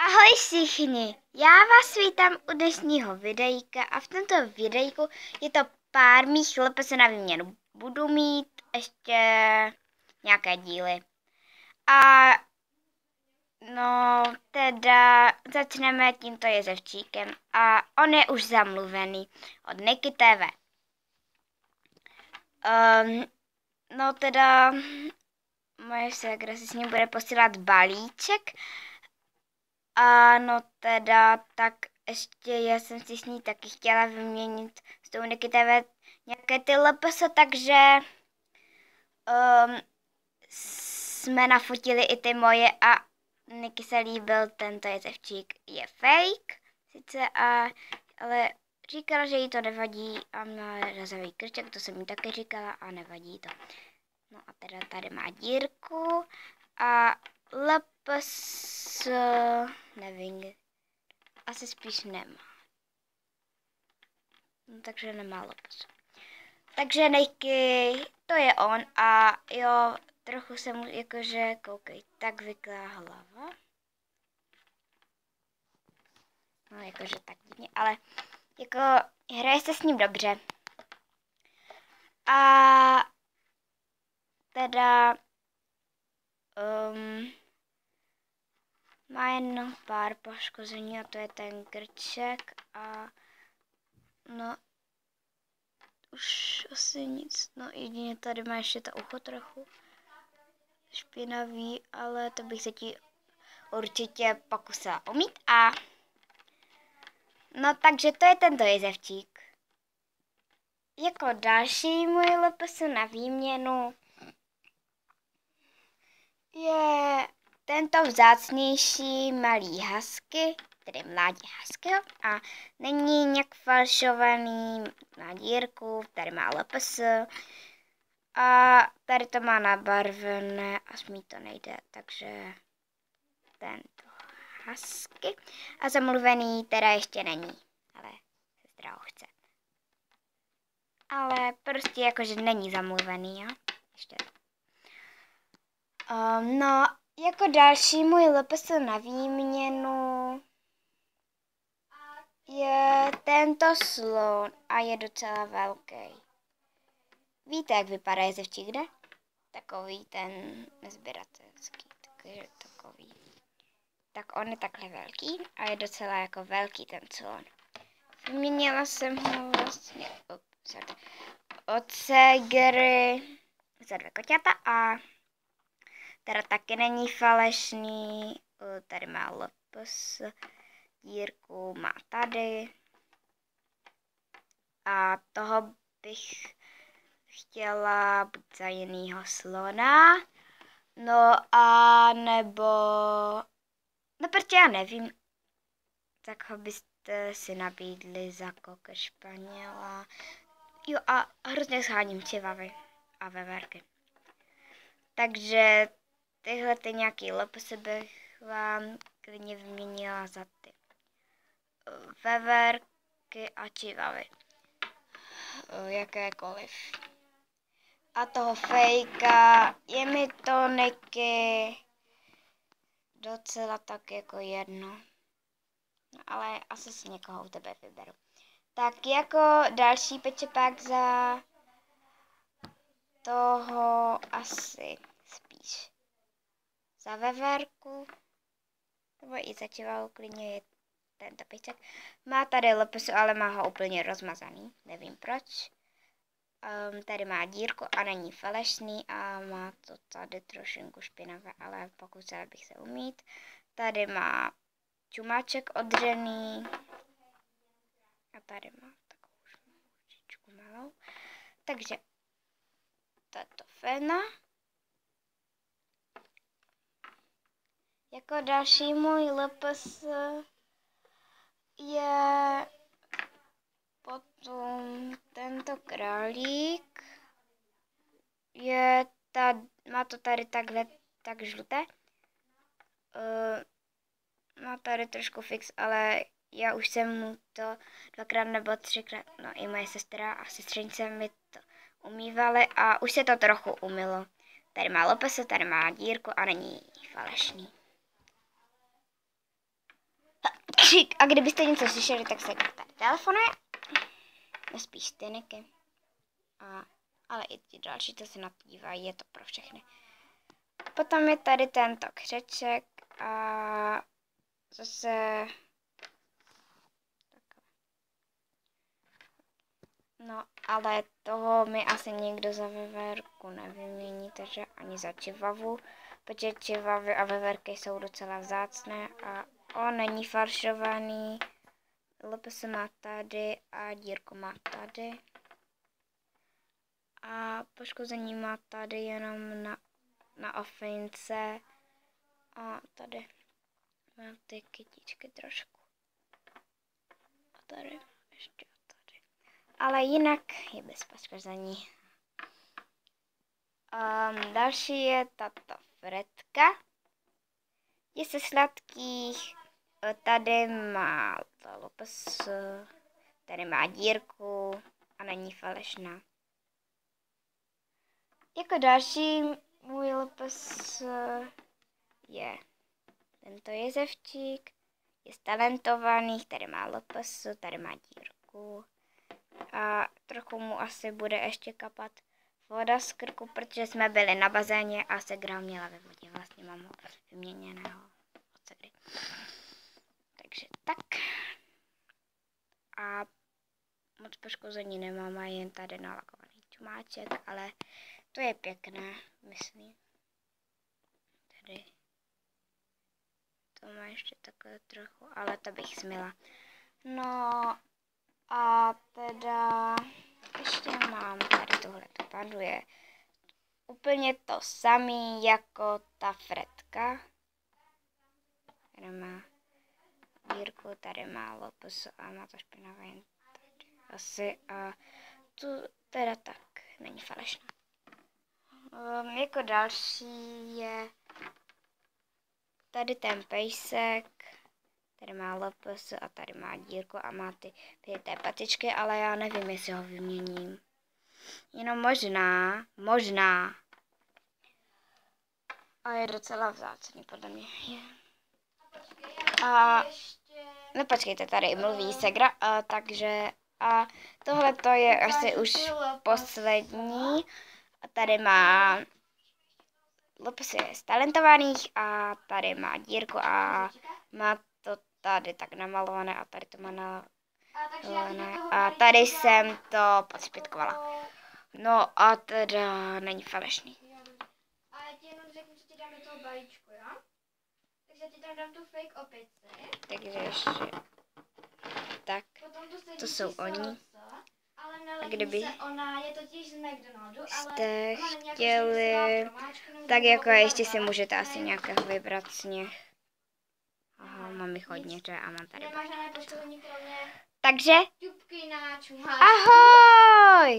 Ahoj všichni, já vás vítám u dnešního videjka a v tomto videjku je to pár mých LPS na výměnu. Budu mít ještě nějaké díly. A no teda začneme tímto jezevčíkem a on je už zamluvený od Niky TV. No teda moje ségra si s ním bude posílat balíček. A no teda, tak ještě já jsem si s ní taky chtěla vyměnit s tou Niky TV nějaké ty LPS, takže jsme nafotili i ty moje a Niky se líbil tento jezevčík. Je fake, sice, ale říkala, že jí to nevadí a má razavý krček, to jsem jí taky říkala a nevadí to. No a teda tady má dírku a LPS, nevím, asi spíš nemá. No, takže nemá LPS. Takže Niky, to je on a jo, trochu se mu jakože, koukej, tak vyklá hlava. No jakože tak divně, ale jako hraje se s ním dobře. A teda má jen pár poškození a to je ten krček a no už asi nic, no jedině tady má ještě to ucho trochu špinavý, ale to bych se ti určitě pokusila umýt a no takže to je tento jezevčík. Jako další můj LPS na výměnu je tento vzácnější malý husky, tedy mládě huskyho a není nějak falšovaný, má dírku, tady má LPS a tady to má nabarvené a smí to nejde, takže tento husky a zamluvený teda ještě není, ale sestra ho chce. Ale prostě jakože není zamluvený, jo, ještě to. No, jako další můj LPS na výměnu je tento slon a je docela velký. Víte, jak vypadá jezevčík, kde? Takový ten sběratelský, takový. Tak on je takhle velký a je docela jako velký ten slon. Vyměnila jsem ho vlastně od ségry za 2 koťata a teda taky není falešný, tady má LPS, dírku má tady a toho bych chtěla buď za jinýho slona, no a nebo, no protože já nevím, tak ho byste si nabídli za koker španěla, jo a hrozně sháním čivavy a veverky. Takže tyhle ty nějaký LPS bych vám klidně vyměnila za ty veverky a čivavy. Jakékoliv. A toho fejka, je mi to Niky docela tak jako jedno. No, ale asi si někoho u tebe vyberu. Tak jako další pečepak za toho asi spíš za veverku, nebo i za čivavu klidně je tento pejček. Má tady LPS, ale má ho úplně rozmazaný, nevím proč. Tady má dírku a není falešný a má to tady trošinku špinavé, ale pokusila bych se umýt. Tady má čumáček odřený a tady má takovou špičku malou. Takže tato fena. Jako další můj LPS je potom tento králík. Má to tady takhle tak žluté. Má tady trošku fix, ale já už jsem mu to 2krát nebo 3krát, no i moje sestra a sestřenice mi to umývaly a už se to trochu umylo. Tady má LPS, tady má dírku a není falešný. Křik. A kdybyste něco slyšeli, tak se tady telefonuje. Spíš Tyniky. Ale i ti další, co se na to dívají, je to pro všechny. Potom je tady tento křeček a zase no, ale toho mi asi nikdo za veverku nevymění, takže ani za čivavu, protože čivavy a veverky jsou docela vzácné a on není falšovaný. LPS má tady a dírku má tady. A poškození má tady jenom na ofince. A tady mám ty kytičky trošku. A tady ještě tady. Ale jinak je bez poškození. Další je tato Fredka. Je se sladkých. Tady má LPS, tady má dírku a není falešná. Jako další můj LPS je tento jezevčík. Je talentovaný, tady má LPS, tady má dírku. A trochu mu asi bude ještě kapat voda z krku, protože jsme byli na bazéně a Segra měla ve vodě. Vlastně mám ho vyměněného od Segry. Takže tak. A moc poškození nemám, a jen tady nalakovaný čumáček, ale to je pěkné, myslím. Tady to má ještě takové trochu, ale to bych smila. No a teda ještě mám tady tuhletu pandu, je úplně to samý jako ta Fredka. Tady má dírku, tady má LPS a má to špinavé jen tady asi a tu teda tak, není falešná. Jako další je tady ten pejsek, tady má LPS a tady má dírku a má ty té patičky, ale já nevím, jestli ho vyměním. Jenom možná. A je docela vzácný, podle mě. A no počkejte, tady mluví Segra, takže a tohle to je asi už poslední. A tady má LPS je z talentovaných a tady má dírku a má to tady tak namalované a tady to má namalované a tady jsem to podšpitkovala. No a teda není falešný. A já ti jenom řeknu, že ti dám do toho balíčku, jo? Takže ti tam dám tu fake opici. Takže ještě tak, to jsou oni. A kdyby ona je totiž z McDonaldu, jste chtěli, tak jako ještě si můžete asi nějakého vybrat sněh. Aha, mám jich hodně, že? A mám tady. Nemáš žádné poškození kromě Takže ťupky na čumáčku. ahoj!